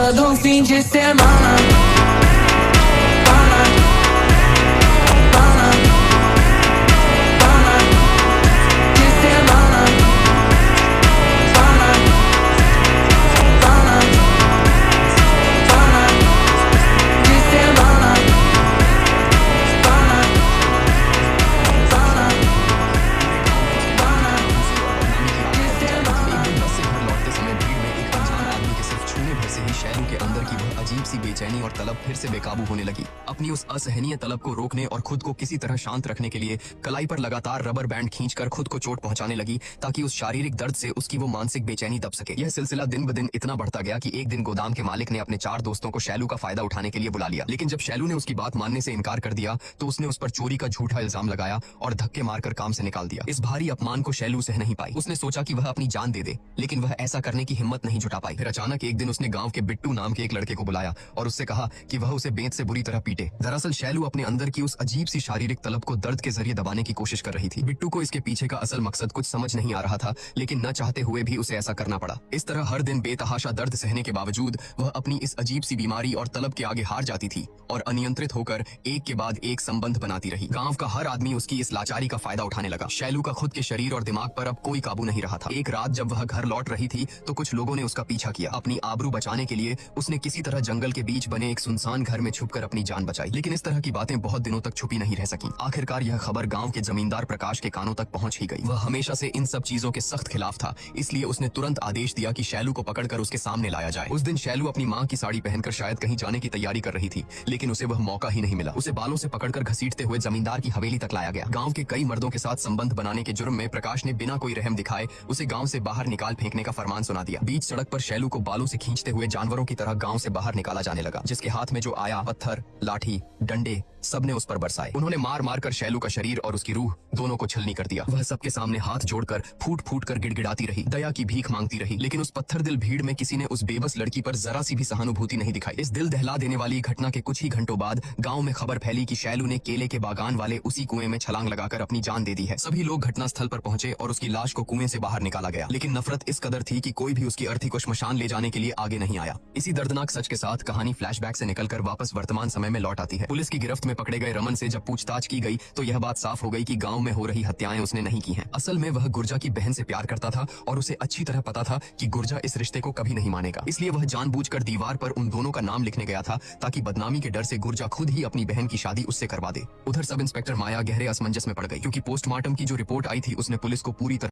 todo fim de semana. Shailu के अंदर की वह अजीब सी बेचैनी और तलब फिर से बेकाबू होने लगी। अपनी उस असहनीय तलब को रोकने और खुद को किसी तरह शांत रखने के लिए कलाई पर लगातार रबर बैंड खींचकर खुद को चोट पहुंचाने लगी ताकि उस शारीरिक दर्द से उसकी वो मानसिक बेचैनी दब सके। यह सिलसिला दिन ब दिन इतना बढ़ता गया कि एक दिन गोदाम के मालिक ने अपने 4 दोस्तों को शैलू का फायदा उठाने के लिए बुला लिया। लेकिन जब शैलू ने उसकी बात मानने से इनकार कर दिया तो उसने उस पर चोरी का झूठा इल्जाम लगाया और धक्के मारकर काम से निकाल दिया। इस भारी अपमान को शैलू सह नहीं पाई। उसने सोचा कि वह अपनी जान दे दे, लेकिन वह ऐसा करने की हिम्मत नहीं जुटा पाई। फिर अचानक एक दिन उसने गांव के बिट्टू नाम के एक लड़के को बुलाया और उससे कहा कि वह उसे बेंत से बुरी तरह पीटे। दरअसल शैलू अपने अंदर की उस अजीब सी शारीरिक तलब को दर्द के जरिए दबाने की कोशिश कर रही थी। बिट्टू को इसके पीछे का असल मकसद कुछ समझ नहीं आ रहा था, लेकिन न चाहते हुए भी उसे ऐसा करना पड़ा। इस तरह हर दिन बेतहाशा दर्द सहने के बावजूद वह अपनी इस अजीब सी बीमारी और तलब के आगे हार जाती थी और अनियंत्रित होकर एक के बाद एक संबंध बनाती रही। गांव का हर आदमी उसकी इस लाचारी का फायदा उठाने लगा। शैलू का खुद के शरीर और दिमाग पर अब कोई काबू नहीं रहा था। एक रात जब वह घर लौट रही थी तो कुछ लोगों ने उसका पीछा किया। अपनी आबरू बचाने के लिए उसने किसी तरह जंगल के बीच बने एक सुनसान घर में छुपकर अपनी जान बचाई। लेकिन इस तरह की बातें बहुत दिनों तक छुपी नहीं रह सकी। आखिरकार यह खबर गांव के जमींदार प्रकाश के कानों तक पहुंच ही गई। वह हमेशा से इन सब चीजों के सख्त खिलाफ था, इसलिए उसने तुरंत आदेश दिया कि शैलू को पकड़कर उसके सामने लाया जाए। उस दिन शैलू अपनी मां की साड़ी पहनकर शायद कहीं जाने की तैयारी कर रही थी, लेकिन उसे वह मौका ही नहीं मिला। उसे बालों से पकड़कर घसीटते हुए जमींदार की हवेली तक लाया गया। गांव के कई मर्दों के साथ संबंध बनाने के जुर्म में प्रकाश ने बिना कोई रहम दिखाए उसे गांव से बाहर निकाल फेंकने का फरमान सुना दिया। बीच सड़क पर शैलू को बालों से खींचते हुए जानवरों की तरह गांव से बाहर निकाला जाने लगा। जिसके हाथ में जो आया, पत्थर, लाठी, डंडे सबने उस पर बरसाए। उन्होंने मार मार कर शैलू का शरीर और उसकी रूह दोनों को छलनी कर दिया। वह सबके सामने हाथ जोड़कर फूट फूट कर गिड़गिड़ाती रही, दया की भीख मांगती रही। लेकिन उस पत्थर दिल भीड़ में किसी ने उस बेबस लड़की पर जरा सी भी सहानुभूति नहीं दिखाई। इस दिल दहला देने वाली घटना के कुछ ही घंटों बाद गांव में खबर फैली कि शैलू ने केले के बागान वाले उसी कुएं में छलांग लगाकर अपनी जान दे दी है। सभी लोग घटनास्थल पर पहुंचे और उसकी लाश को कुएं से बाहर निकाला गया। लेकिन नफरत इस कदर थी कि कोई भी उसकी अर्थी को श्मशान ले जाने के लिए आगे नहीं आया। इसी दर्दनाक सच के साथ कहानी फ्लैशबैक से निकलकर वापस वर्तमान समय में लौट आती है। पुलिस की गिरफ्त में पकड़े गए रमन से जब पूछताछ की गई तो यह बात साफ हो गई कि गांव में हो रही हत्याएं उसने नहीं की हैं। असल में वह गुर्जा की बहन से प्यार करता था और उसे अच्छी तरह पता था कि गुर्जा इस रिश्ते को कभी नहीं मानेगा। इसलिए वह जानबूझकर दीवार पर उन दोनों का नाम लिखने गया था ताकि बदनामी के डर से गुर्जा खुद ही अपनी बहन की शादी उससे करवा दे। उधर सब इंस्पेक्टर माया गहरे असमंजस में पड़ गई, क्योंकि पोस्टमार्टम की जो रिपोर्ट आई थी उसने पुलिस को पूरी तरह